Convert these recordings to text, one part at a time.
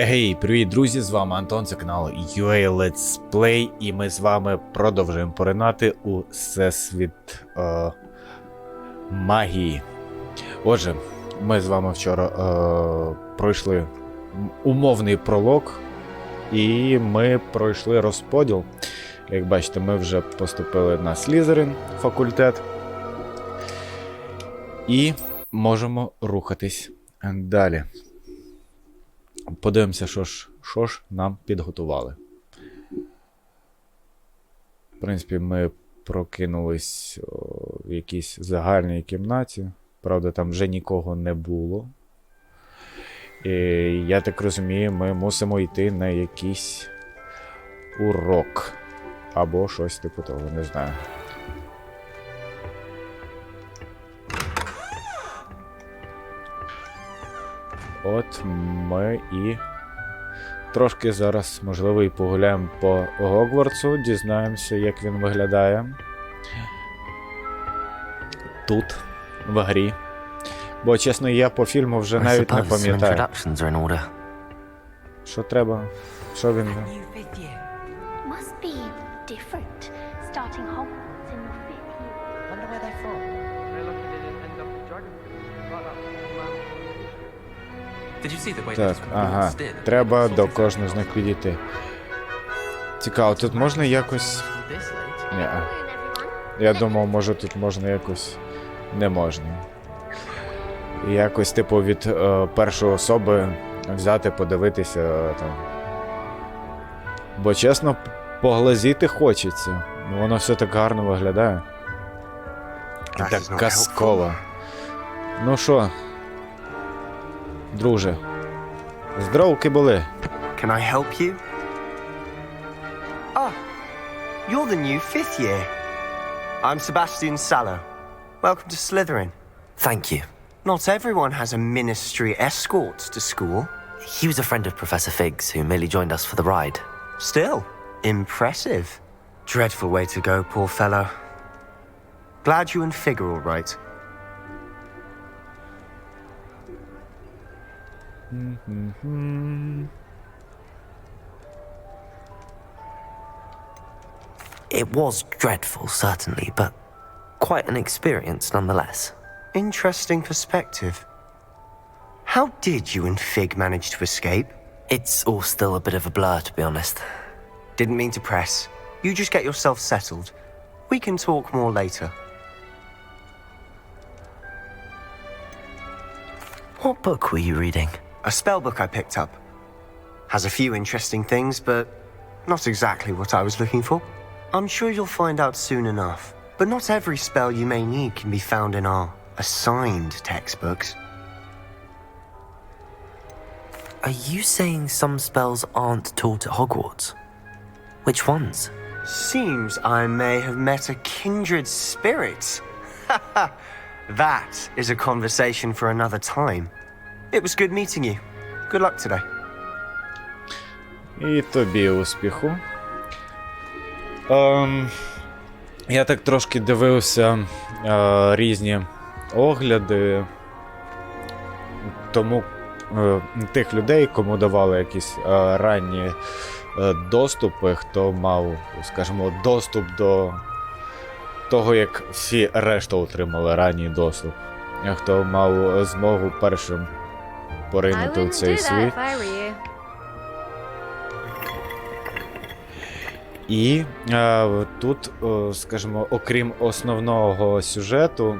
Гей, привіт, друзі! З вами Антон, це канал UA Let's Play, і ми з вами продовжуємо поринати у всесвіт магії. Отже, ми з вами вчора пройшли умовний пролог, і ми пройшли розподіл. Як бачите, ми вже поступили на Слізерин факультет. І можемо рухатись далі. Подивимося, що ж нам підготували. В принципі, ми прокинулись в якійсь загальній кімнаті. Правда, там вже нікого не було. І я так розумію, ми мусимо йти на якийсь урок. Або щось типу того, не знаю. От ми і трошки зараз, можливо, і погуляємо по Гогвартсу, дізнаємося, як він виглядає тут, в грі. Бо, чесно, я по фільму вже навіть не пам'ятаю. Що треба? Що він? Так, ага. Треба до кожного з них підійти. Цікаво, тут можна якось... Ні. Я думав, може тут можна якось... Не можна. Якось, типу, від першої особи взяти, подивитися там. Бо, чесно, поглазіти хочеться. Воно все так гарно виглядає. І так казково. Ну що? Друже. Здоровки були. Can I help you? Ah, you're the new 5th year. I'm Sebastian Sallow. Welcome to Slytherin. Thank you. Not everyone has a ministry escort to school. He was a friend of Professor Fig's who merely joined us for the ride. Still, impressive. Dreadful way to go, poor fellow. Glad you and Fig are all right. It was dreadful, certainly, but quite an experience nonetheless. Interesting perspective. How did you and Fig manage to escape? It's all still a bit of a blur, to be honest. Didn't mean to press. You just get yourself settled. We can talk more later. What book were you reading? A spell book I picked up. Has a few interesting things, but not exactly what I was looking for. I'm sure you'll find out soon enough. But not every spell you may need can be found in our assigned textbooks. Are you saying some spells aren't taught at Hogwarts? Which ones? Seems I may have met a kindred spirit. That is a conversation for another time. It was good meeting you. Good luck today. І тобі успіху. Я так трошки дивився різні огляди тому тих людей, кому давали якісь ранні доступи, хто мав, скажімо, доступ до того, як всі решта отримали ранній доступ. Хто мав змогу першим поринути у цей світ. І тут, скажімо, окрім основного сюжету,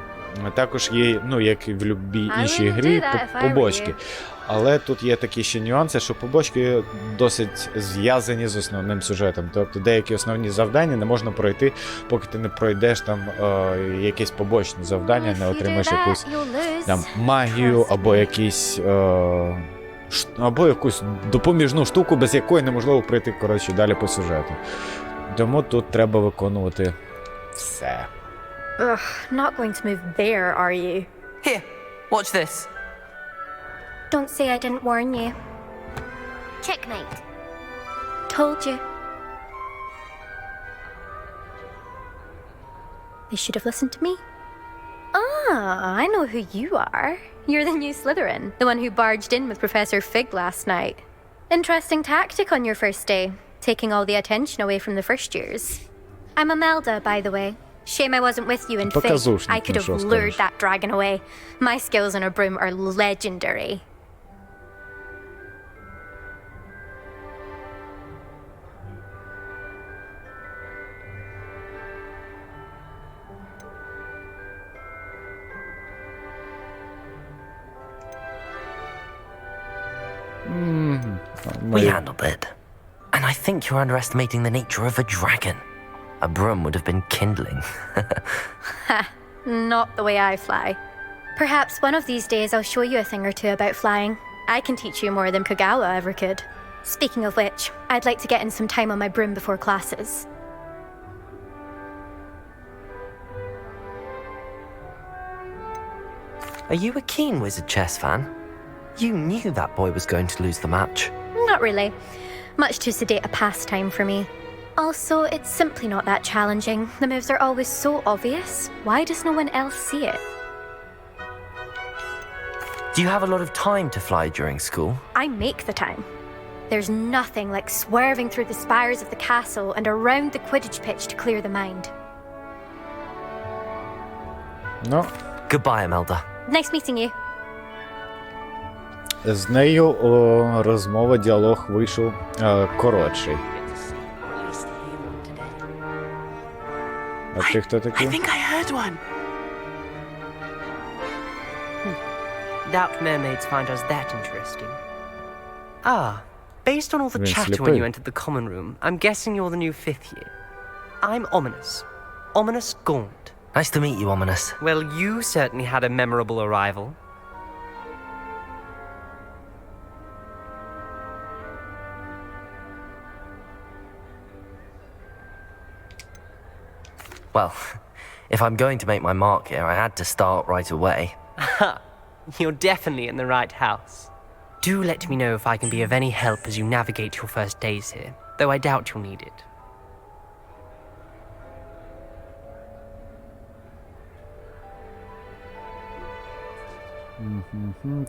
також є, ну, як і в будь-якій іншій грі, побочки. Але тут є такі ще нюанси, що побочки досить зв'язані з основним сюжетом. Тобто деякі основні завдання не можна пройти, поки ти не пройдеш там якесь побочне завдання, не отримаєш якусь там магію або якісь... або якусь допоміжну штуку, без якої неможливо пройти, коротше, далі по сюжету. Тому тут треба виконувати все. Ugh, not going to move there, are you? Here, watch this. Don't say I didn't warn you. Checkmate. Told you. They should have listened to me. Ah, I know who you are. You're the new Slytherin, the one who barged in with Professor Fig last night. Interesting tactic on your first day, taking all the attention away from the first years. I'm Imelda, by the way. Shame I wasn't with you in Fig. Показушник, I could ну have що lured скажеш. that dragon away. My skills on a broom are legendary. We handled it. And I think you're underestimating the nature of a dragon. A broom would have been kindling. Not the way I fly. Perhaps one of these days I'll show you a thing or two about flying. I can teach you more than Kagawa ever could. Speaking of which, I'd like to get in some time on my broom before classes. Are you a keen Wizard chess fan? You knew that boy was going to lose the match. Not really. Much too sedate a pastime for me. Also, it's simply not that challenging. The moves are always so obvious. Why does no one else see it? Do you have a lot of time to fly during school? I make the time. There's nothing like swerving through the spires of the castle and around the Quidditch pitch to clear the mind. Ну, Goodbye, Imelda. Nice meeting you. з нею розмова, діалог вийшов коротший. А ти хто I такий? think I heard one. Doubt mermaids find us that interesting. Ah, based on all the Він chatter when сліпий. you entered the common room, I'm guessing you're the new 5th year. I'm Ominous. Ominous Gaunt. Nice to meet you, Ominous. Well, you certainly had a memorable arrival. Well, if I'm going to make my mark here, I had to start right away. Ha! You're definitely in the right house. Do let me know if I can be of any help as you navigate your first days here, though I doubt you'll need it.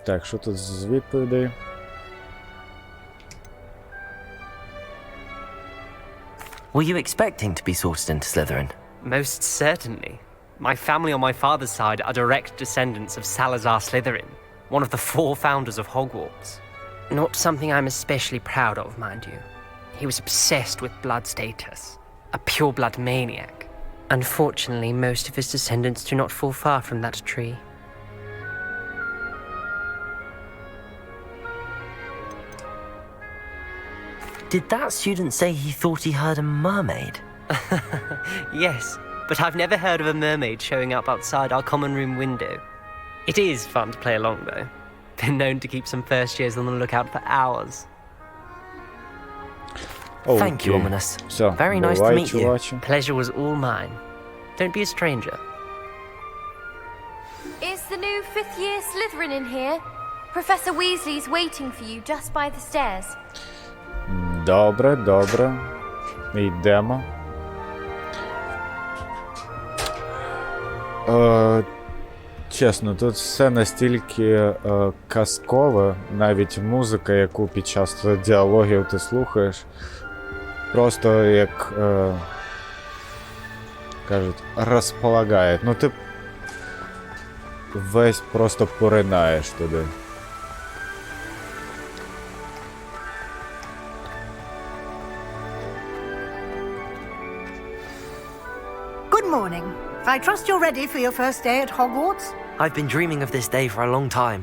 Так, що тут з відповідей? Were you expecting to be sorted into Slytherin? Most certainly. My family on my father's side are direct descendants of Salazar Slytherin, one of the 4 founders of Hogwarts. Not something I'm especially proud of, mind you. He was obsessed with blood status, a pure-blood maniac. Unfortunately, most of his descendants do not fall far from that tree. Did that student say he thought he heard a mermaid? Yes, but I've never heard of a mermaid showing up outside our common room window. It is fun to play along, though. Been known to keep some first years on the lookout for hours. Thank you, Окей. Ominous. Все, Very nice to бувай, meet you. чуваче. Pleasure was all mine. Don't be a stranger. Is the new 5th year Slytherin in here? Professor Weasley's waiting for you just by the stairs. Добре, добре. Йдемо. Чесно, тут все настільки казкове, навіть музика, яку під час діалогів ти слухаєш, просто як кажуть, розполагає. Ну ти весь просто поринаєш туди. Good morning. I trust you're ready for your first day at Hogwarts? I've been dreaming of this day for a long time.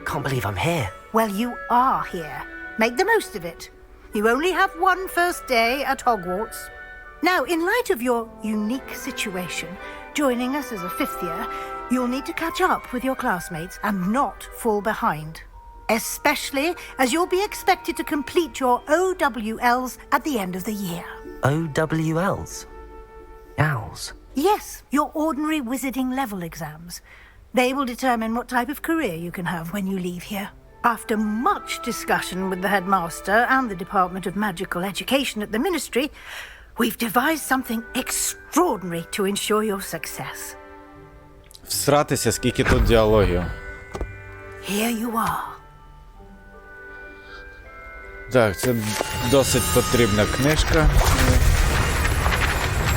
Can't believe I'm here. Well, you are here. Make the most of it. You only have one first day at Hogwarts. Now, in light of your unique situation, joining us as a 5th year, you'll need to catch up with your classmates and not fall behind. Especially as you'll be expected to complete your OWLs at the end of the year. OWLs? Owls? Yes, your ordinary wizarding level exams. They will determine what type of career you can have when you leave here. After much discussion with the headmaster and the Department of Magical Education at the Ministry, we've devised something extraordinary to ensure your success. Всратися, скільки тут діалогів. Here you are. Так, це досить потрібна книжка.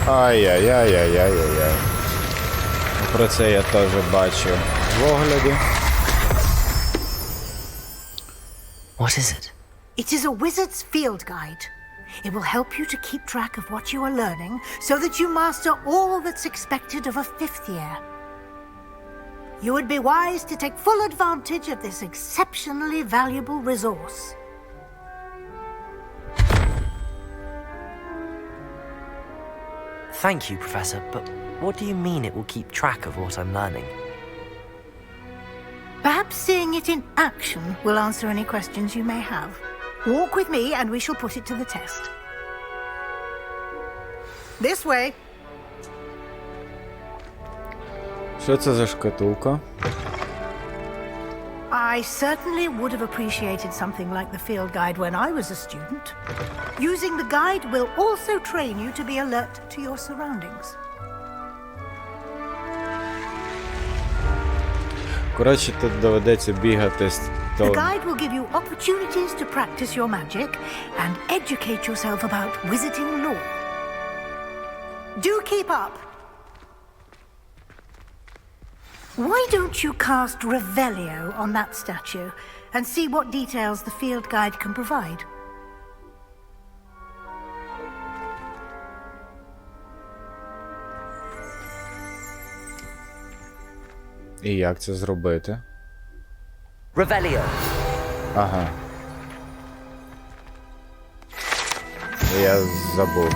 Ай-яй-яй-яй-яй-яй. Про це я теж бачу в огляді. What is it? It is a wizard's field guide. It will help you to keep track of what you are learning so that you master all that's expected of a 5th year. You would be wise to take full advantage of this exceptionally valuable resource. Thank you, Professor, but what do you mean it will keep track of what I'm learning? Perhaps seeing it in action will answer any questions you may have. Walk with me and we shall put it to the test. This way. Що це за шкатулка? I certainly would have appreciated something like the field guide when I was a student. Using the guide will also train you to be alert to your surroundings. Коротше, тут доведеться бігати з The того. guide will give you opportunities to practice your magic and educate yourself about wizarding lore. Do keep up! Why don't you cast Revelio on that statue and see what details the field guide can provide? І як це зробити? Revelio! Ага. Я забув.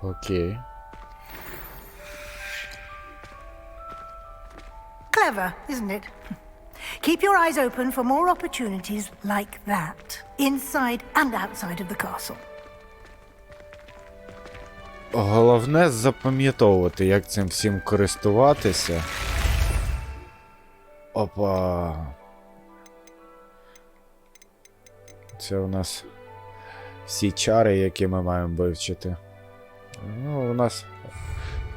Окей. Clever, isn't it? Keep your eyes open for more opportunities like that, inside and outside of the castle. Головне запам'ятовувати, як цим всім користуватися. Опа. Це у нас всі чари, які ми маємо вивчити. Ну, у нас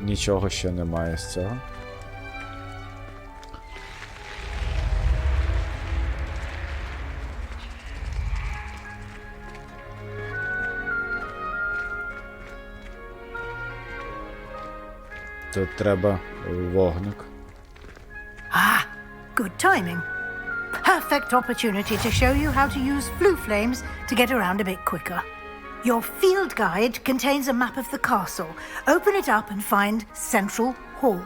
нічого ще немає з цього. Тут треба вогник. Ah, good timing. Perfect opportunity to show you how to use flue flames to get around a bit quicker. Your field guide contains a map of the castle. Open it up and find Central Hall.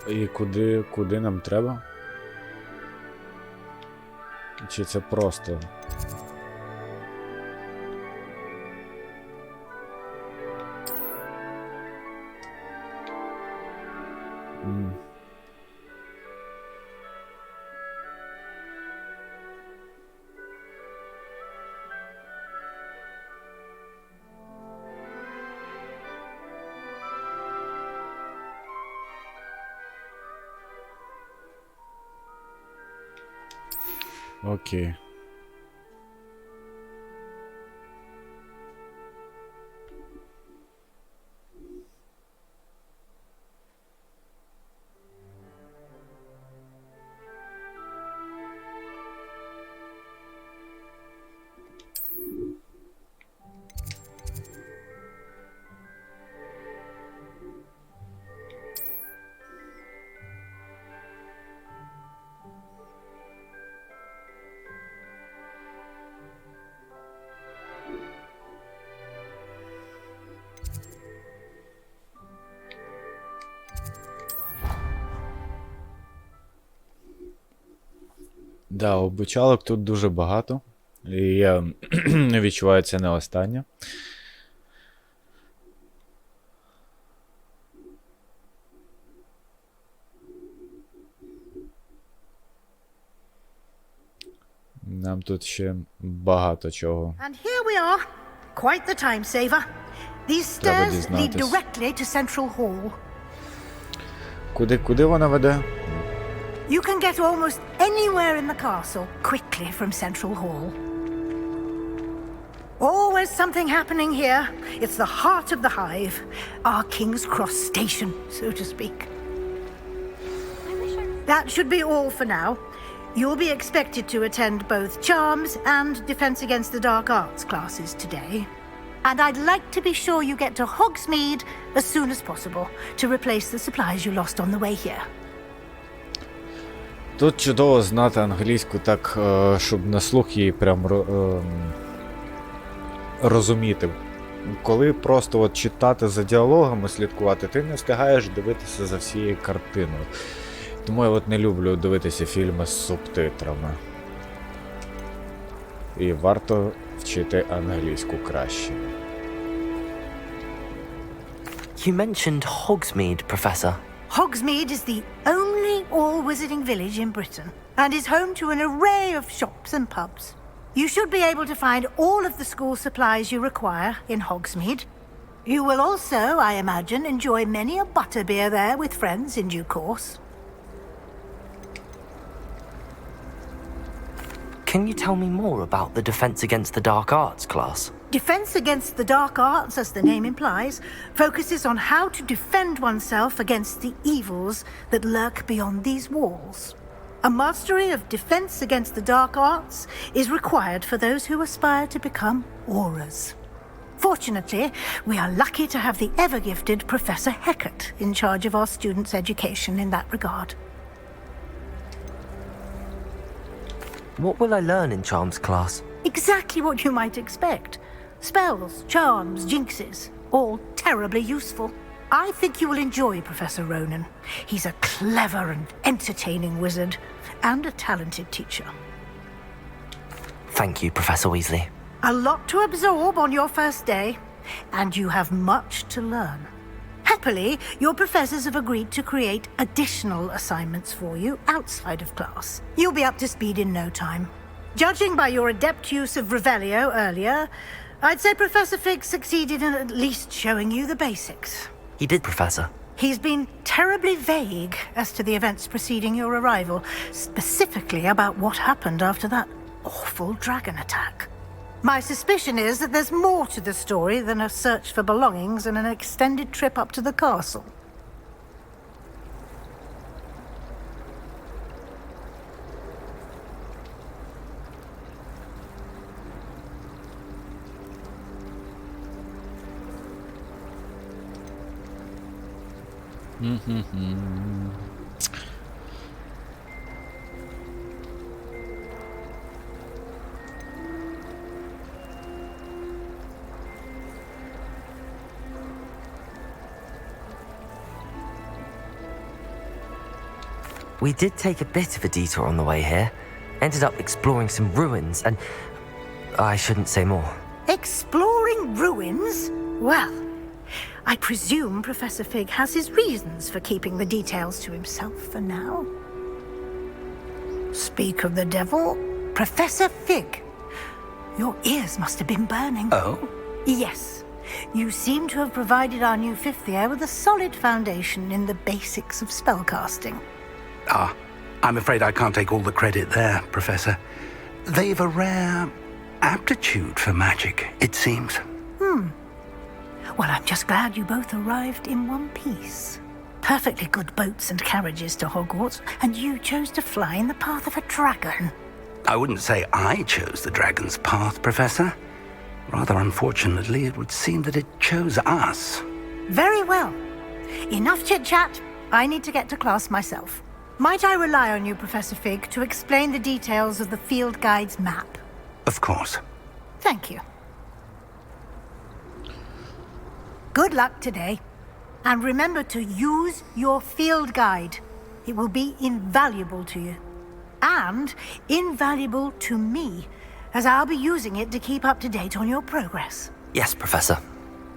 І куди нам треба? Чи це просто? Окей. Да, обучалок тут дуже багато. І я відчуваю, це не останнє. Нам тут ще багато чого. And here we are. Quite the time saver. These stairs lead дізнатись. directly to Central Hall. Куди вона веде? You can get almost anywhere in the castle quickly from Central Hall. Always something happening here. It's the heart of the hive, our King's Cross station, so to speak. That should be all for now. You'll be expected to attend both Charms and Defense Against the Dark Arts classes today. And I'd like to be sure you get to Hogsmeade as soon as possible to replace the supplies you lost on the way here. Тут чудово знати англійську так, щоб на слух її прям розуміти. Коли просто от читати за діалогами, слідкувати, ти не встигаєш дивитися за всією картиною. Тому я от не люблю дивитися фільми з субтитрами. І варто вчити англійську краще. You mentioned Hogsmeade, Professor. Hogsmeade is the only all-wizarding village in Britain and is home to an array of shops and pubs. You should be able to find all of the school supplies you require in Hogsmeade. You will also, I imagine, enjoy many a butterbeer there with friends in due course. Can you tell me more about the Defense Against the Dark Arts class? Defense Against the Dark Arts, as the name implies, focuses on how to defend oneself against the evils that lurk beyond these walls. A mastery of Defense Against the Dark Arts is required for those who aspire to become auras. Fortunately, we are lucky to have the ever-gifted Professor Hecat in charge of our students' education in that regard. What will I learn in Charms class? Exactly what you might expect. Spells, charms, jinxes, all terribly useful. I think you will enjoy Professor Ronan. He's a clever and entertaining wizard, and a talented teacher. Thank you, Professor Weasley. A lot to absorb on your first day, and you have much to learn. Happily, your professors have agreed to create additional assignments for you outside of class. You'll be up to speed in no time. Judging by your adept use of Revelio earlier, I'd say Professor Fig succeeded in at least showing you the basics. He did, Professor. He's been terribly vague as to the events preceding your arrival, specifically about what happened after that awful dragon attack. My suspicion is that there's more to the story than a search for belongings and an extended trip up to the castle. We did take a bit of a detour on the way here. Ended up exploring some ruins and... I shouldn't say more. Exploring ruins? Well, I presume Professor Fig has his reasons for keeping the details to himself for now. Speak of the devil, Professor Fig. Your ears must have been burning. Oh? Yes. You seem to have provided our new fifth year with a solid foundation in the basics of spellcasting. Ah, I'm afraid I can't take all the credit there, Professor. They've a rare aptitude for magic, it seems. Well, I'm just glad you both arrived in one piece. Perfectly good boats and carriages to Hogwarts, and you chose to fly in the path of a dragon. I wouldn't say I chose the dragon's path, Professor. Rather unfortunately, it would seem that it chose us. Very well. Enough chit-chat. I need to get to class myself. Might I rely on you, Professor Fig, to explain the details of the field guide's map? Of course. Thank you. Good luck today. And remember to use your field guide. It will be invaluable to you. And invaluable to me, as I'll be using it to keep up to date on your progress. Yes, Professor.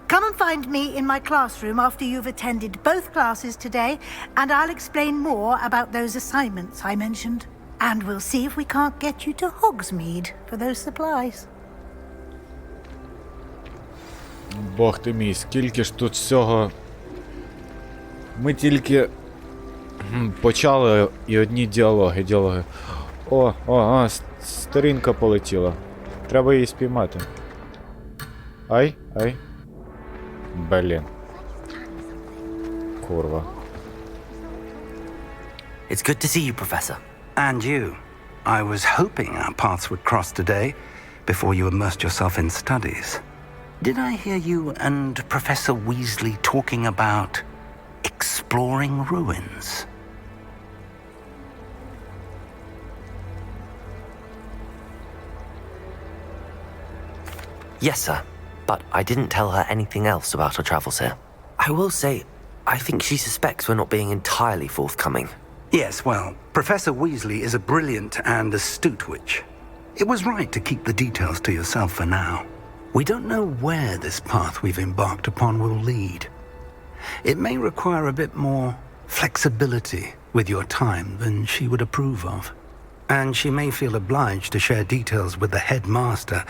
Come and find me in my classroom after you've attended both classes today, and I'll explain more about those assignments I mentioned. And we'll see if we can't get you to Hogsmeade for those supplies. Бог ти мій, скільки ж тут всього. Ми тільки почали і одні діалоги. О, сторінка полетіла. Треба її спіймати. Ай. Блін. Курва. It's good to see you, Professor. And you. I was hoping our paths would cross today, before you immersed yourself in studies. Did I hear you and Professor Weasley talking about exploring ruins? Yes, sir. But I didn't tell her anything else about our travels here. I will say, I think she suspects we're not being entirely forthcoming. Yes, well, Professor Weasley is a brilliant and astute witch. It was right to keep the details to yourself for now. We don't know where this path we've embarked upon will lead. It may require a bit more flexibility with your time than she would approve of. And she may feel obliged to share details with the headmaster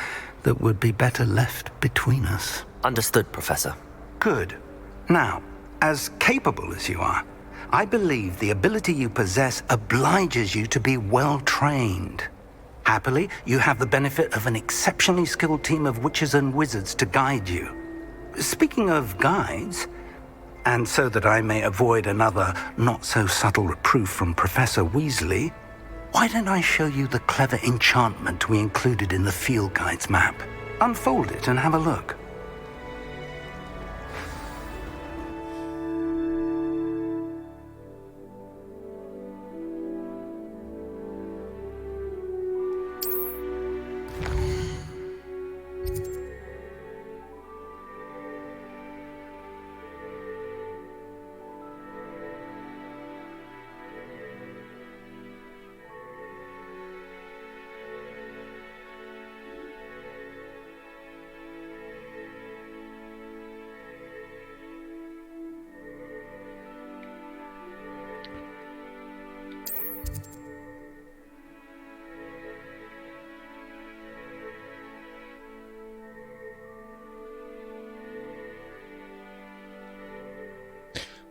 that would be better left between us. Understood, Professor. Good. Now, as capable as you are, I believe the ability you possess obliges you to be well trained. Happily, you have the benefit of an exceptionally skilled team of witches and wizards to guide you. Speaking of guides, and so that I may avoid another not-so-subtle reproof from Professor Weasley, why don't I show you the clever enchantment we included in the field guide's map? Unfold it and have a look.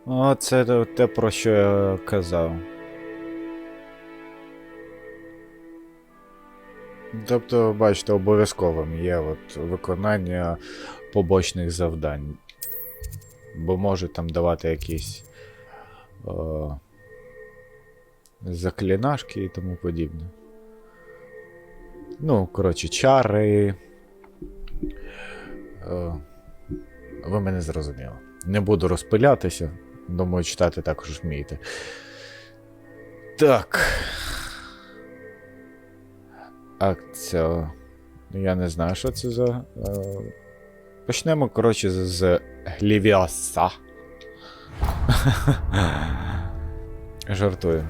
О, це те, про що я казав. Тобто, бачите, обов'язковим є от виконання побочних завдань. Бо можуть там давати якісь заклинашки і тому подібне. Ну, коротше, чари. Ви мене зрозуміли. Не буду розпилятися. Думаю, читати також вмієте. Так. Акція. Я не знаю, що це за... Почнемо, коротше, з Глівіаса. Жартую.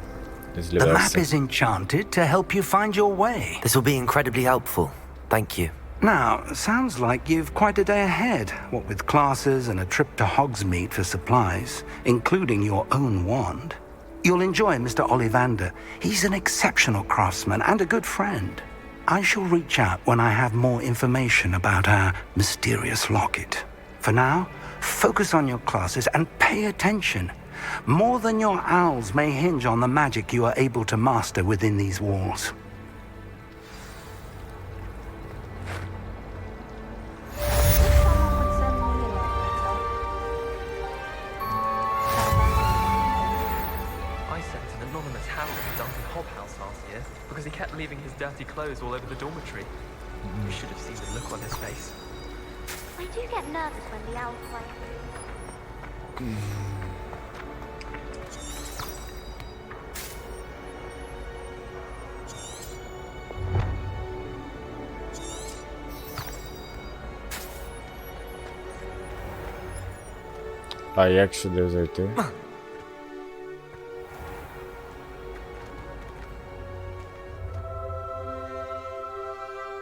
The map is enchanted to help you find your way. This will be incredibly helpful. Thank you. Now, sounds like you've quite a day ahead, what with classes and a trip to Hogsmeade for supplies, including your own wand. You'll enjoy Mr. Ollivander. He's an exceptional craftsman and a good friend. I shall reach out when I have more information about our mysterious locket. For now, focus on your classes and pay attention. More than your owls may hinge on the magic you are able to master within these walls. Because he kept leaving his dirty clothes all over the dormitory. You should have seen the look on his face. I do get nervous when the owls play. А як сюди зайти?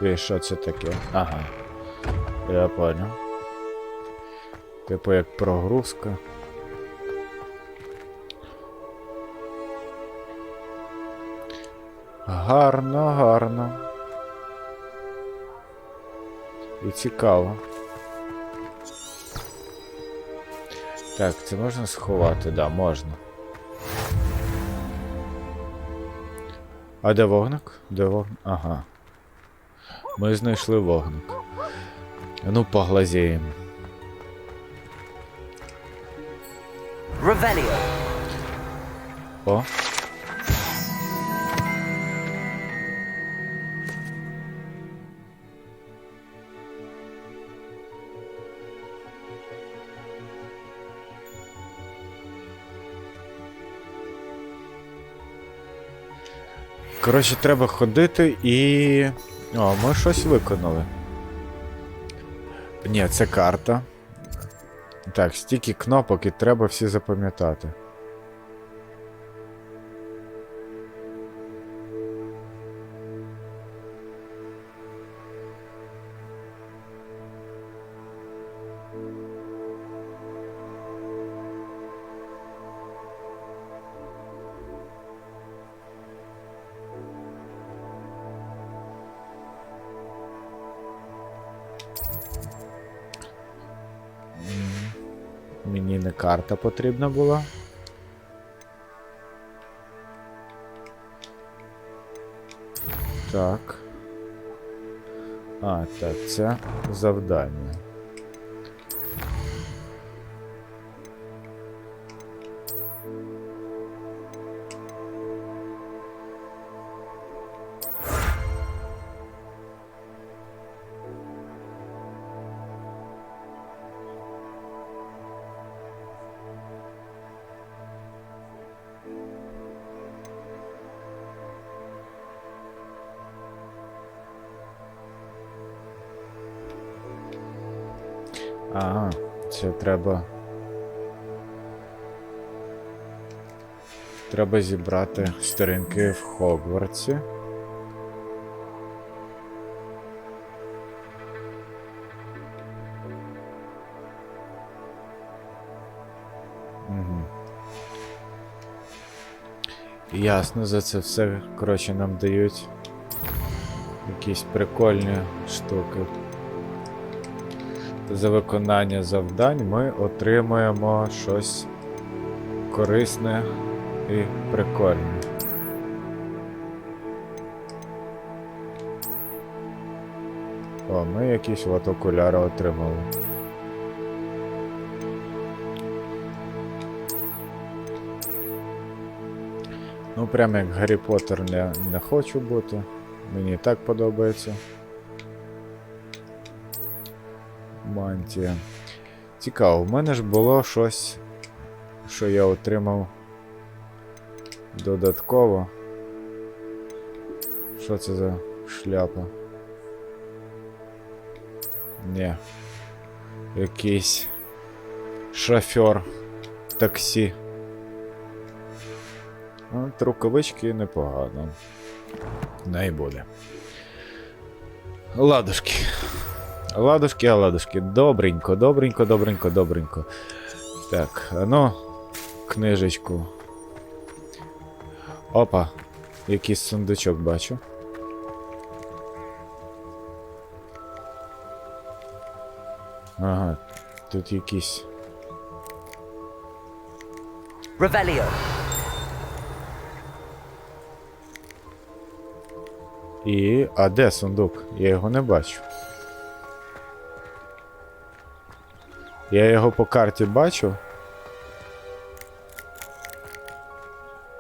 І що це таке? Ага. Я понял. Типу як прогрузка. Гарно, гарно. І цікаво. Так, це можна сховати? Да, можна. А де вогник? Де вогник? Ага. Ми знайшли вогник. Ну, поглазіємо. Revelio. О. Коротше, треба ходити і... О, ми щось виконали. Ні, це карта. Так, стільки кнопок і треба всі запам'ятати. Мені не карта потрібна була. Так. А, так, це завдання. Ага, це треба... Треба зібрати сторінки в Хогвартсі. Угу. Ясно, за це все, коротше, нам дають якісь прикольні штуки. За виконання завдань ми отримуємо щось корисне і прикольне. О, ми якісь от окуляри отримали. Ну, прямо як Гаррі Поттер не хочу бути. Мені і так подобається. Мантія. Цікаво, в мене ж було щось, що я отримав додатково. Що це за шляпа? Ні. Якийсь шофер таксі. От рукавички непогано. Не буде. Ладушки. Ладушки, а ладушки. Добренько, добренько, добренько, добренько. Так, ну, книжечку. Опа, якийсь сундучок бачу. Ага, тут якісь... Revelio. І... А де сундук? Я його не бачу. Я його по карті бачу.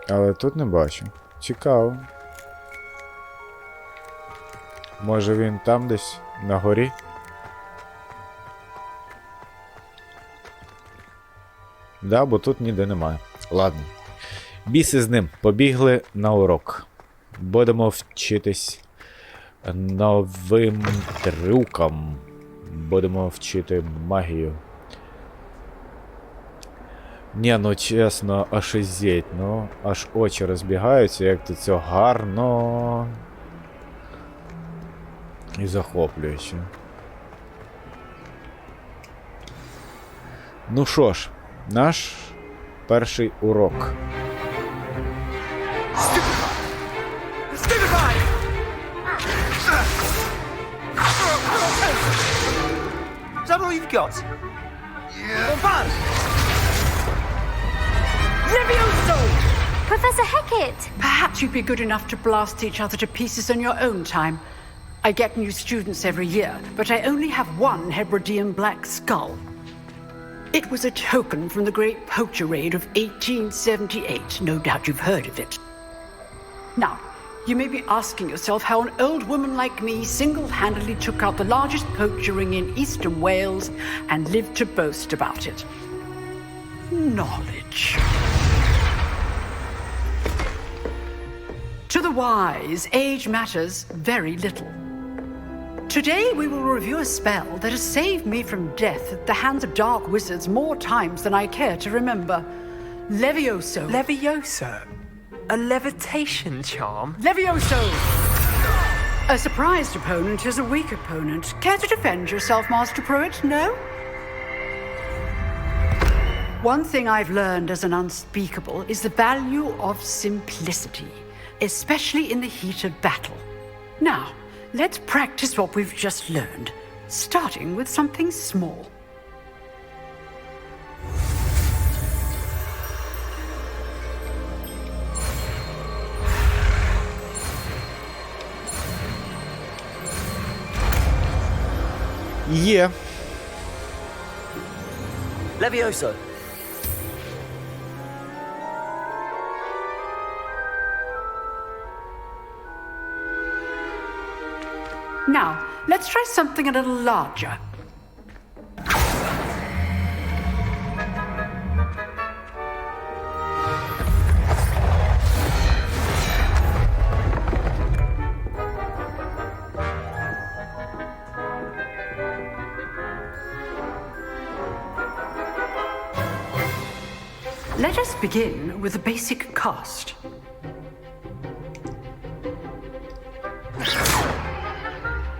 Але тут не бачу. Цікаво. Може він там десь, на горі? Да, бо тут ніде немає. Ладно. Біси з ним. Побігли на урок. Будемо вчитись новим трюкам. Будемо вчити магію. Ні, ну чесно, аж ізеть, ну, аж очі розбігаються, як тут це гарно і захоплююче. Ну що ж, наш перший урок. Is that all you've got? Professor Hecat! Perhaps you'd be good enough to blast each other to pieces on your own time. I get new students every year, but I only have one Hebridean black skull. It was a token from the Great Poacher Raid of 1878. No doubt you've heard of it. Now, you may be asking yourself how an old woman like me single-handedly took out the largest poacher ring in eastern Wales and lived to boast about it. Knowledge. To the wise, age matters very little. Today we will review a spell that has saved me from death at the hands of dark wizards more times than I care to remember. Levioso. Levioso? A levitation charm? Levioso! A surprised opponent is a weak opponent. Care to defend yourself, Master Pruitt? No? One thing I've learned as an unspeakable is the value of simplicity, especially in the heat of battle. Now, let's practice what we've just learned, starting with something small. Є. Levioso. Now, let's try something a little larger. Let us begin with a basic cast.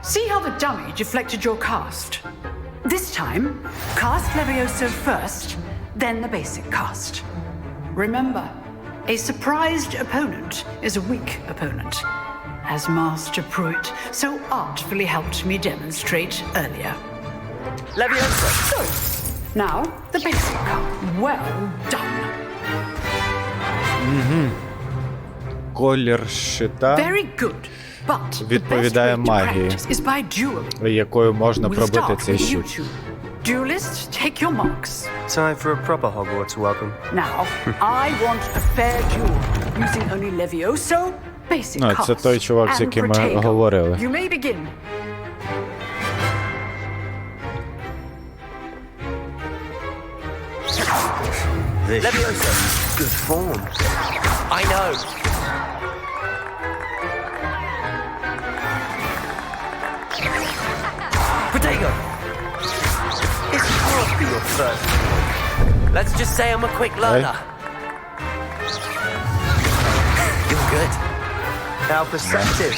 See how the dummy deflected your cast? This time, cast Levioso first, then the basic cast. Remember, a surprised opponent is a weak opponent, as Master Pruitt so artfully helped me demonstrate earlier. Levioso. So, now the basic cast. Well done. Колір щита, Very good. But the best відповідає way to магії, practice is by dueling. якою можна We'll пробити start цей with you щит. two. Duelists, take your marks. Time for a proper Hogwarts welcome. Now, I want a fair duel, using only Levioso, basic Ну, cast, це той чувак, з and яким ми Protego. говорили. You may begin. This Levioso. good form. I know. Protego. This can't be your first. Let's just say I'm a quick learner. Good. How perceptive.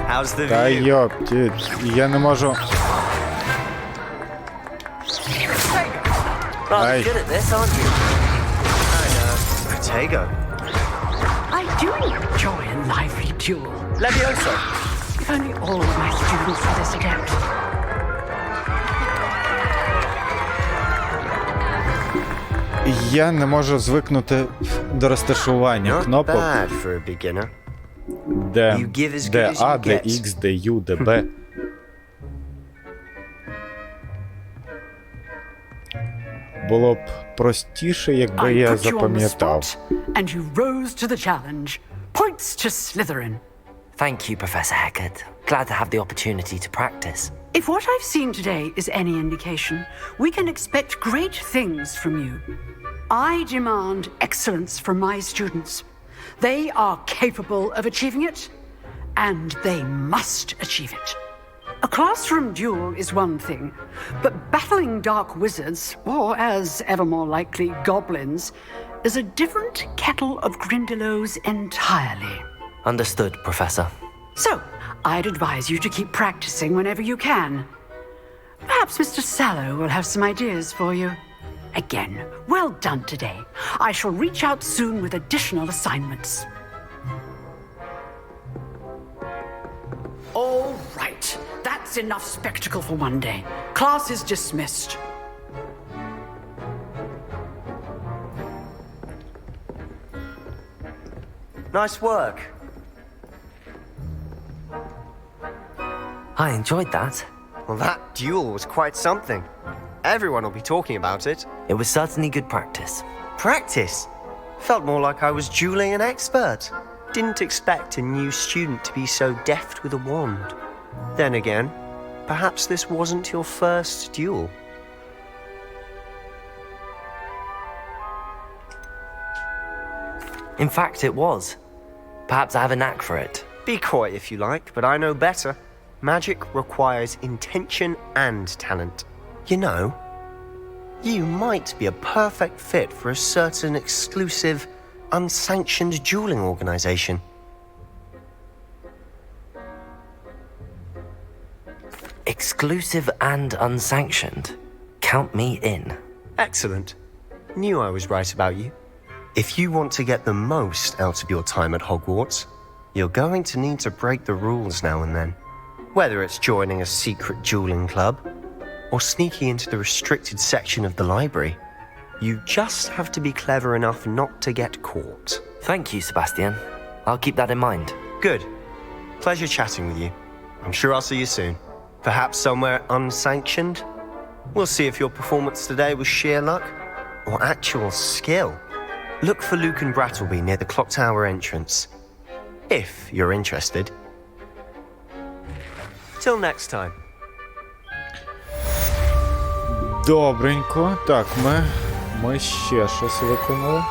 How's the Та view? йопті, я не можу. Rather Aye. good at this, aren't you? Protego. I do enjoy a lively duel. Levioso. If only all of my students were this adept. Я не можу звикнути до розташування Not кнопок. bad for a beginner. Де, You give as good де as you А, де get. X, де U, де Б. Було б простіше, якби I я put you on the запам'ятав. spot, and you rose to the challenge. Points to Slytherin. Thank you, Professor Heckard. Glad to have the opportunity to practice. If what I've seen today is any indication, we can expect great things from you. I demand excellence from my students. They are capable of achieving it, and they must achieve it. A classroom duel is one thing, but battling dark wizards, or as ever more likely, goblins, is a different kettle of Grindylows entirely. Understood, Professor. So, I'd advise you to keep practicing whenever you can. Perhaps Mr. Sallow will have some ideas for you. Again, well done today. I shall reach out soon with additional assignments. All right, that's enough spectacle for one day. Class is dismissed. Nice work. I enjoyed that. Well, that duel was quite something. Everyone will be talking about it. It was certainly good practice. Practice? Felt more like I was dueling an expert. Didn't expect a new student to be so deft with a wand. Then again, perhaps this wasn't your first duel. In fact, it was. Perhaps I have a knack for it. Be coy if you like, but I know better. Magic requires intention and talent. You know, you might be a perfect fit for a certain exclusive, unsanctioned dueling organization. Exclusive and unsanctioned. Count me in. Excellent. Knew I was right about you. If you want to get the most out of your time at Hogwarts, you're going to need to break the rules now and then. Whether it's joining a secret dueling club, or sneaking into the restricted section of the library, you just have to be clever enough not to get caught. Thank you, Sebastian. I'll keep that in mind. Good. Pleasure chatting with you. I'm sure I'll see you soon. Perhaps somewhere unsanctioned? We'll see if your performance today was sheer luck or actual skill. Look for Luke and Brattleby near the clock tower entrance. If you're interested. Till next time. Добренько. Так, ми ще щось виконали.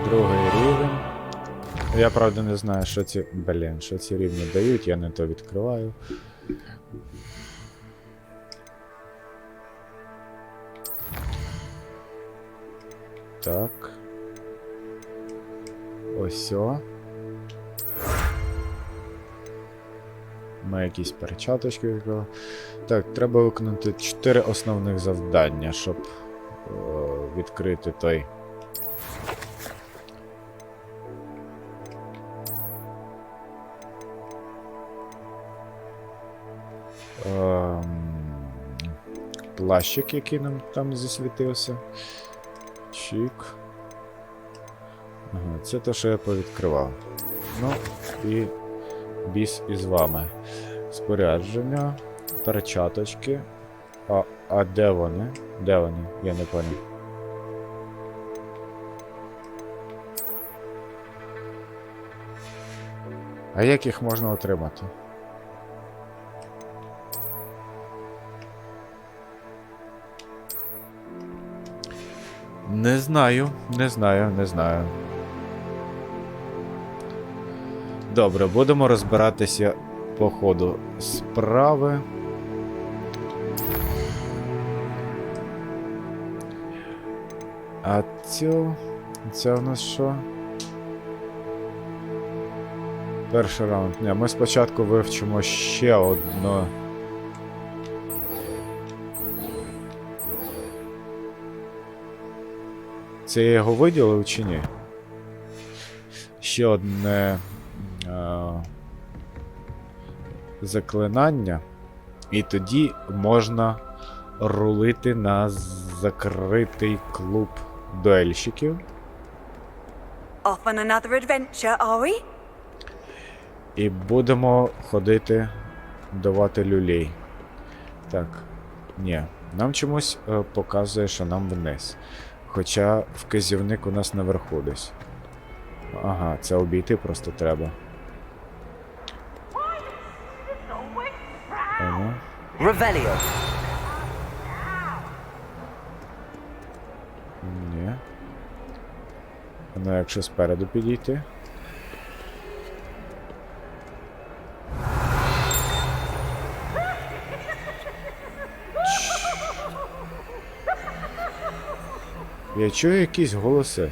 Другий рівень. Я, правда, не знаю, що ці рівні дають, я не то відкриваю. Так. Ось о. Ми якісь перчаточки відкрили. Так, треба виконати 4 основних завдання, щоб відкрити той. Плащик, який нам там засвітився. Чик. Ага, це те, що я повідкривав. Ну, і біс із вами. Спорядження, перчаточки. А де вони? Де вони? Я не поняв. А як їх можна отримати? Не знаю. Добре, будемо розбиратися по ходу справи. А це у нас що? Перший раунд. Ні, ми спочатку вивчимо ще одно. Це я його виділив чи ні? Ще одне заклинання. І тоді можна рулити на закритий клуб дуельщиків. Off on another adventure, are we? І будемо ходити, давати люлей. Так, ні. Нам чомусь показує, що нам вниз. Хоча вказівник у нас наверху десь. Ага, це обійти просто треба. Ага. Revelio. Ні. Ну, якщо спереду підійти. Я чую якісь голоси.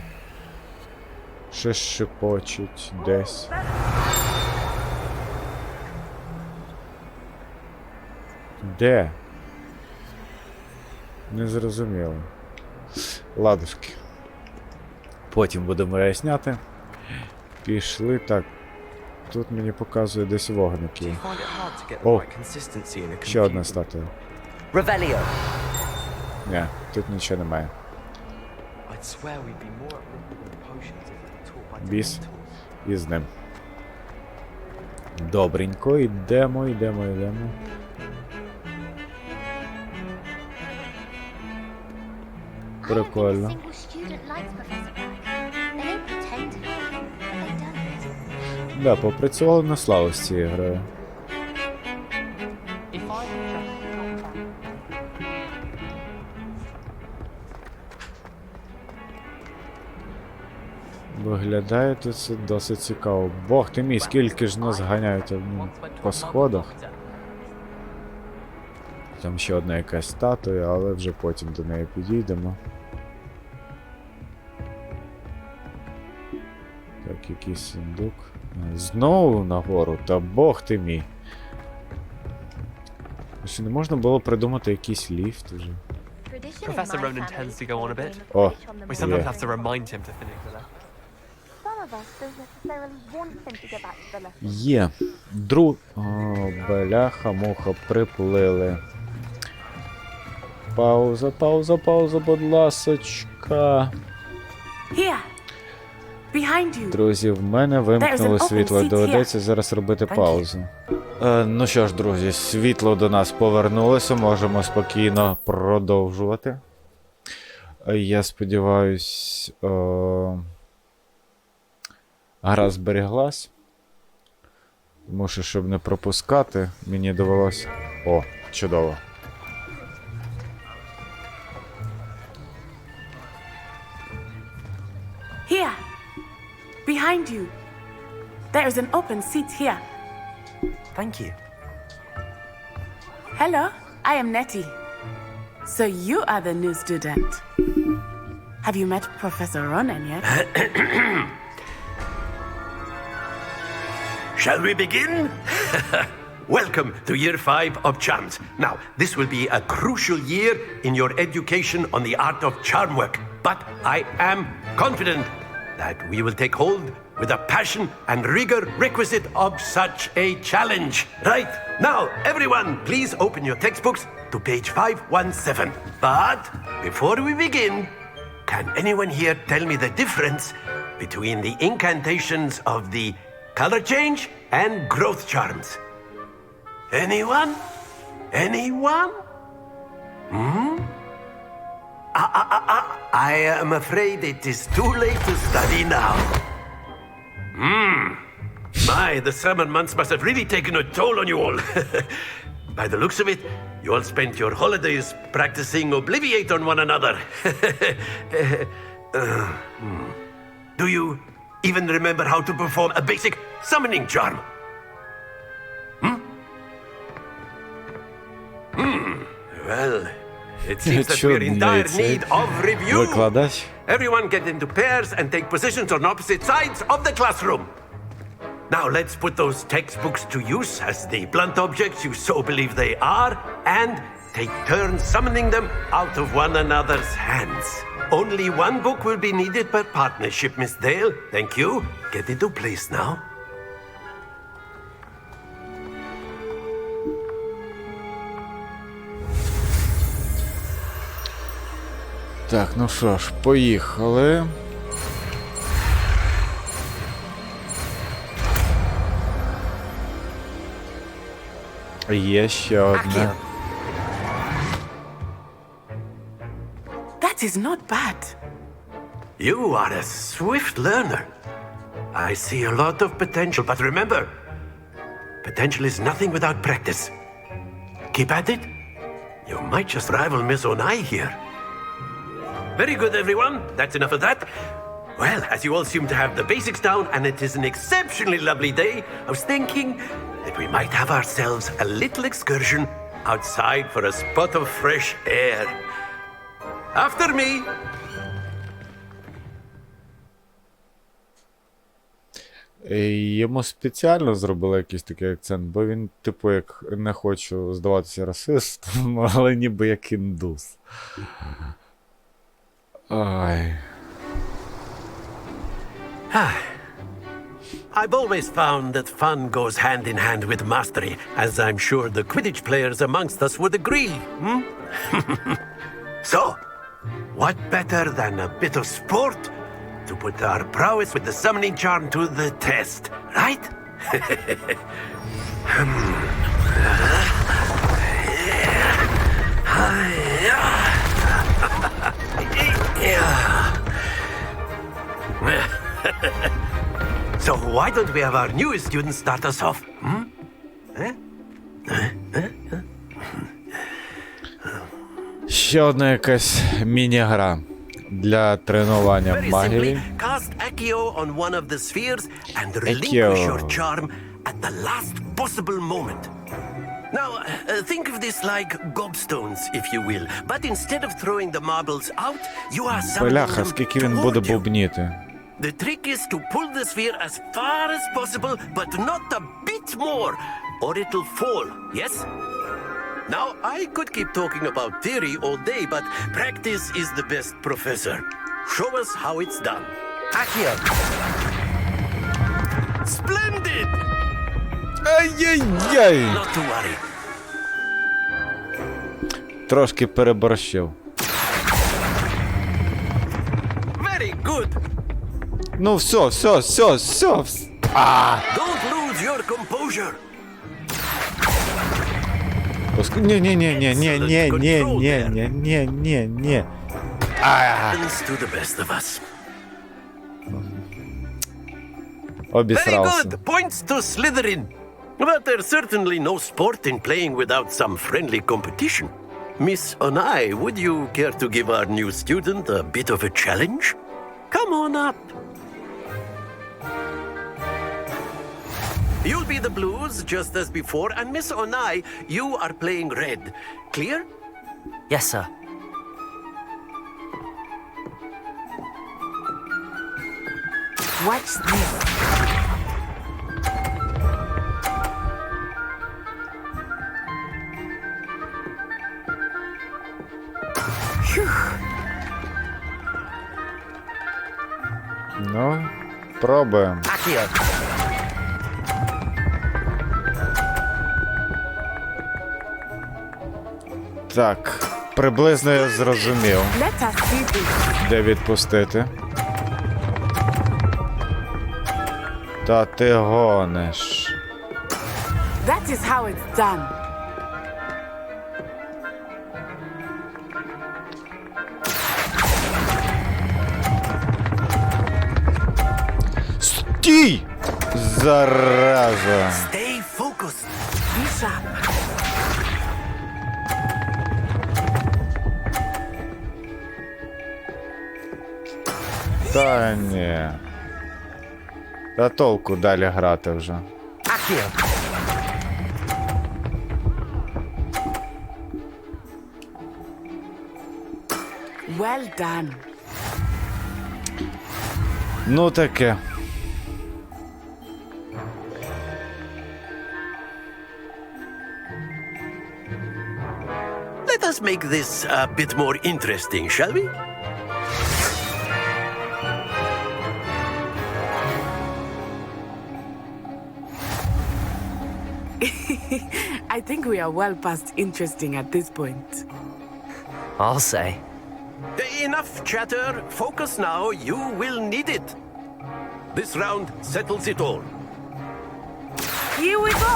Щось шепочуть десь. Де? Не зрозуміло. Ладушки. Потім будемо виясняти. Пішли так. Тут мені показує десь вогники. О! Ще одна статуя. Revelio. Ні, тут нічого немає. Біс. І з ним. Добренько, йдемо. Прикольно. Да, попрацювали на славу з цією грою. Виглядає тут це досить цікаво. Бог ти мій, скільки ж нас ганяють по сходах. Там ще одна якась статуя, але вже потім до неї підійдемо. Так, якийсь сундук. Знову нагору, та Бог ти мій. Чи не можна було придумати якийсь ліфт уже? Professor Ronan tends to go on a bit. О, We sometimes є. have to remind him to finish the lesson. Є. О, бляха-муха, приплили. Пауза, будь ласочка. Here. Behind you. Друзі, в мене вимкнуло There's an світло, open seat доведеться зараз робити паузу. Ну що ж, друзі, світло до нас повернулося, можемо спокійно продовжувати. Я сподіваюсь, гра зберіглась. Тому що, щоб не пропускати, мені довелося... О, чудово. Here. Behind you. There is an open seat here. Thank you. Hello, I am Nettie. So you are the new student. Have you met Professor Ronan yet? Shall we begin? Welcome to year 5 of charms. Now, this will be a crucial year in your education on the art of charm work. But I am confident that we will take hold with the passion and rigor requisite of such a challenge. Right, now, everyone, please open your textbooks to page 517. But before we begin, can anyone here tell me the difference between the incantations of the color change and growth charms? Anyone? Anyone? I am afraid it is too late to study now. My, the summer months must have really taken a toll on you all. By the looks of it, you all spent your holidays practicing Obliviate on one another. Do you even remember how to perform a basic summoning charm? Well, it seems that we're in dire need of review. Викладач. everyone get into pairs and take positions on opposite sides of the classroom. Now let's put those textbooks to use as the blunt objects you so believe they are, and take turns summoning them out of one another's hands. Only one book will be needed per partnership, Miss Dale. Thank you. Get into place now. Так, ну що ж, поїхали. Є ще одне. That is not bad. You are a swift learner. I see a lot of potential, but remember, potential is nothing without practice. Keep at it. You might just rival Miss Onai here. Very good, everyone. That's enough of that. Well, as you all seem to have the basics down, and it is an exceptionally lovely day, I was thinking that we might have ourselves a little excursion outside for a spot of fresh air. After me. Йому спеціально зробили якийсь такий акцент, бо він, типу, як не хочу здаватися расистом, але ніби як індус. Ай. I've always found that fun goes hand in hand with mastery, as I'm sure the Quidditch players amongst us would agree. So, what better than a bit of sport to put our prowess with the summoning charm to the test, right? So why don't we have our newest student start us off? Ще одна якась міні-гра для тренування Very магії. simply, cast Accio on one of the spheres and relinquish your charm at the last possible moment. Now, think of this like gobstones, if you will, but instead of throwing the marbles out, you are summoning Бляха, them скільки він буде toward you. бубніти. The trick is to pull the sphere as far as possible, but not a bit more, or it'll fall, yes? Now, I could keep talking about theory all day, but practice is the best professor. Show us how it's done. Accio. Splendid! Ай-яй-яй! Not to worry. Трошки переборщив. Very good. Ну все. А! Don't lose your composure. Ні. Happens to the best of us. Very Обісрався. good. Points to Slytherin. But there's certainly no sport in playing without some friendly competition. Miss Onai, would you care to give our new student a bit of a challenge? Come on up. You'll be the blues just as before, and Miss Onai, you are playing red. Clear? Yes, sir. Watch this. Ну, пробуємо. Accio. Так, приблизно я зрозумів, Let us see this. де відпустити. Та ти гониш. That is how it's done. Стій! Зараза. Stay focused. Be sharp. Та ні. Та толку далі грати вже. Accio. Well done. Ну таке. Let us make this a bit more interesting, shall we? I think we are well past interesting at this point. I'll say. Enough chatter. Focus now. You will need it. This round settles it all. Here we go!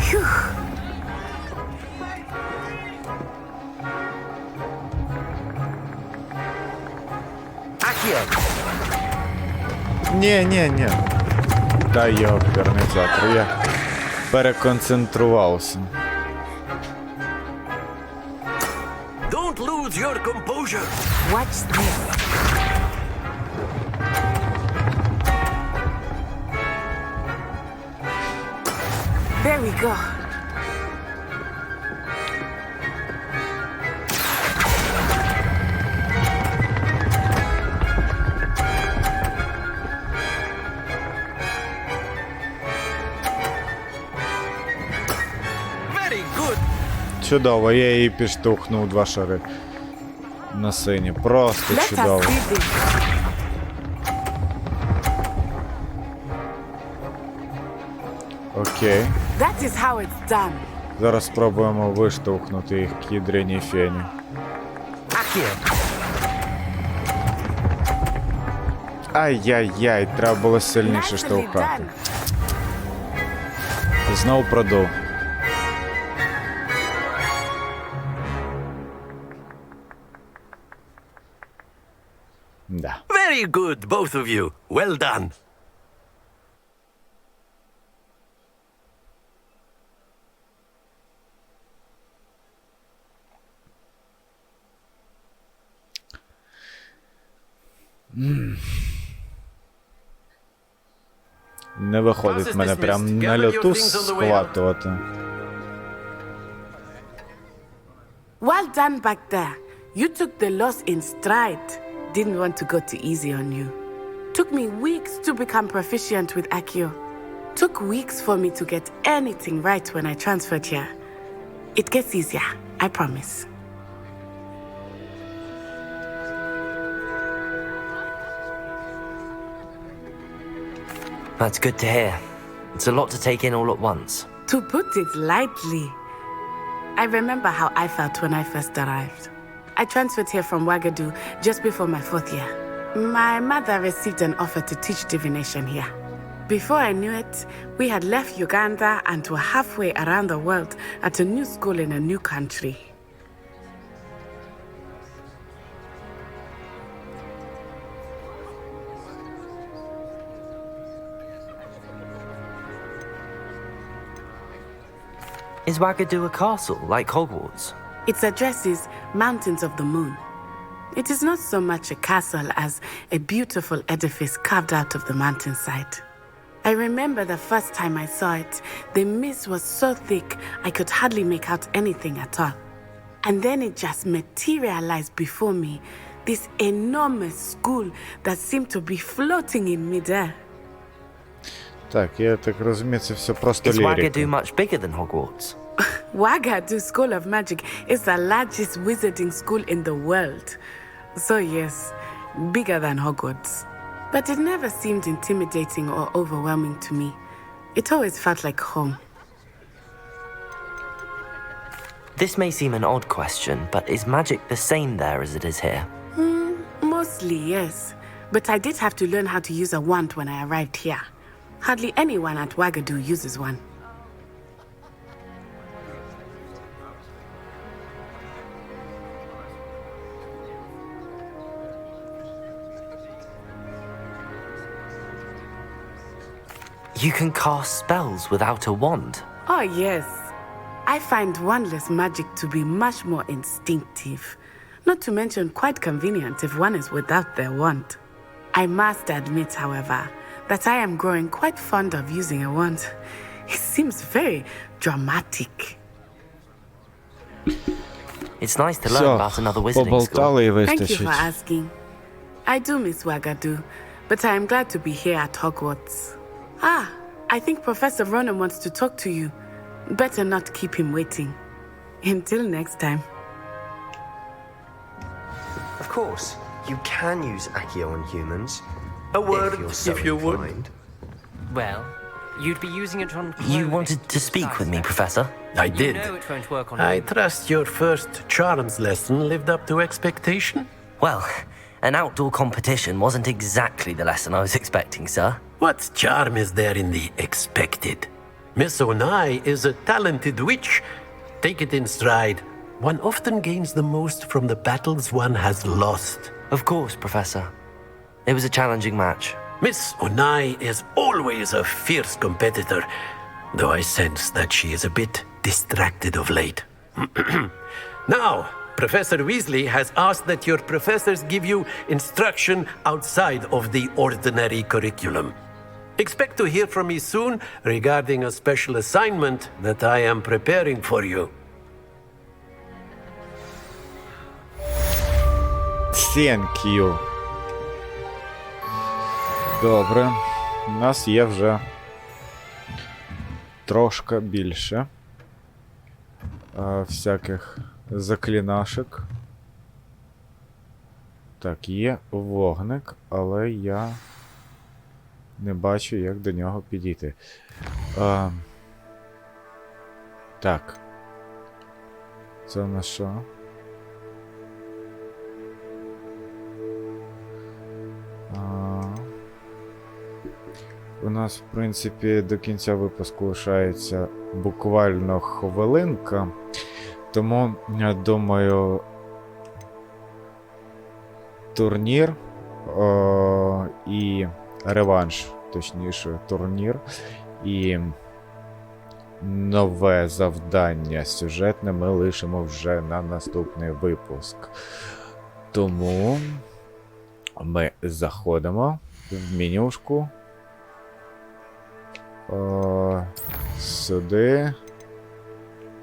Phew. Ні. Та йоперний театр, я переконцентрувався. Don't lose your composure. Watch this. There we go. Very good. Чудово, я її підштовхнув 2 шари на сині. Просто Let us чудово. see this. Окей. That is how it's done. Зараз спробуємо виштовхнути їх к ядрині фені. Ай-яй-яй, треба було сильніше Nicely штовхати. done. Знову продув. Да. Very good, both of you. Well done. Не виходить в мене прям на льоту схватувати. Well done back there. You took the loss in stride. Didn't want to go too easy on you. Took me weeks to become proficient with Accio. Took weeks for me to get anything right when I transferred here. It gets easier, I promise. That's good to hear. It's a lot to take in all at once. To put it lightly, I remember how I felt when I first arrived. I transferred here from Wagadu just before my 4th year. My mother received an offer to teach divination here. Before I knew it, we had left Uganda and were halfway around the world at a new school in a new country. Is Wagadu a castle, like Hogwarts? Its address is Mountains of the Moon. It is not so much a castle as a beautiful edifice carved out of the mountainside. I remember the first time I saw it, the mist was so thick I could hardly make out anything at all. And then it just materialized before me, this enormous school that seemed to be floating in midair. Так, я так розумію, це все просто Is лірика. Wagadu much bigger than Hogwarts? Wagadu School of Magic is the largest wizarding school in the world. So yes, bigger than Hogwarts. But it never seemed intimidating or overwhelming to me. It always felt like home. This may seem an odd question, but is magic the same there as it is here? Mostly, yes. But I did have to learn how to use a wand when I arrived here. Hardly anyone at Wagadu uses one. You can cast spells without a wand. Oh, yes. I find wandless magic to be much more instinctive. Not to mention quite convenient if one is without their wand. I must admit, however, that I am growing quite fond of using a wand. It seems very dramatic. It's nice to learn about another Все, wizarding school. поболтали і Thank you вистачить. for asking. I do miss Wagadu, but I am glad to be here at Hogwarts. Ah, I think Professor Ronan wants to talk to you. Better not keep him waiting. Until next time. Of course, you can use Accio on humans. A word, if you're so if you would. inclined. Well, you'd be using it on... You wanted to speak with me, Professor? I did. You know it won't work on I trust your first charms lesson lived up to expectation. Well, an outdoor competition wasn't exactly the lesson I was expecting, sir. What charm is there in the expected? Miss Onai is a talented witch. Take it in stride. One often gains the most from the battles one has lost. Of course, Professor. It was a challenging match. Miss Onai is always a fierce competitor, though I sense that she is a bit distracted of late. Now, Professor Weasley has asked that your professors give you instruction outside of the ordinary curriculum. Expect to hear from me soon regarding a special assignment that I am preparing for you. Thank you. Добре. У нас є вже трошки більше всяких заклінашек. Так, є вогник, але я не бачу, як до нього підійти. Так. Це у нас що? У нас, в принципі, до кінця випуску лишається буквально хвилинка. Тому, я думаю, турнір і реванш, точніше, турнір і нове завдання сюжетне ми лишимо вже на наступний випуск. Тому ми заходимо в менюшку. Сюди,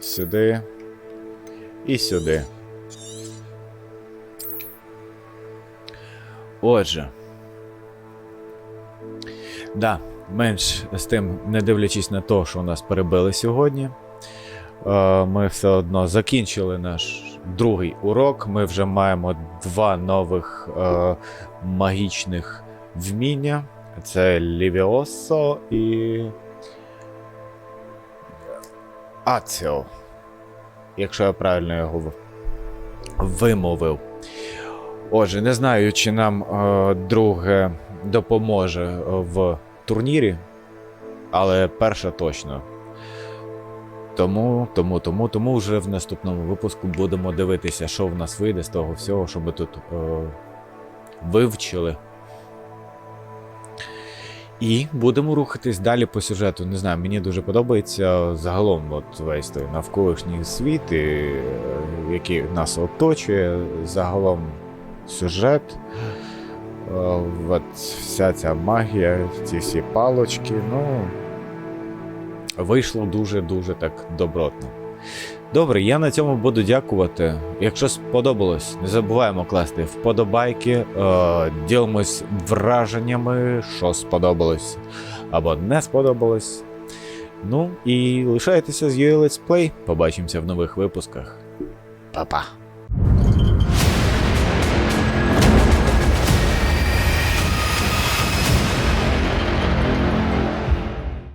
сюди і сюди. Отже. Да, менш з тим, не дивлячись на те, що у нас перебили сьогодні, ми все одно закінчили наш другий урок. Ми вже маємо 2 нових магічних вміння. Це Лівіосо і Аціо, якщо я правильно його вимовив. Отже, не знаю, чи нам друге допоможе в турнірі, але перша точно. Тому вже в наступному випуску будемо дивитися, що в нас вийде з того всього, що ми тут вивчили. І будемо рухатись далі по сюжету. Не знаю, мені дуже подобається загалом от весь той навколишній світ, який нас оточує, загалом сюжет, от вся ця магія, ці всі палочки, ну, вийшло дуже-дуже так добротно. Добре, я на цьому буду дякувати. Якщо сподобалось, не забуваємо класти вподобайки, ділимось враженнями, що сподобалось або не сподобалось. Ну і лишайтеся з UA Let's Play. Побачимося в нових випусках. Па-па!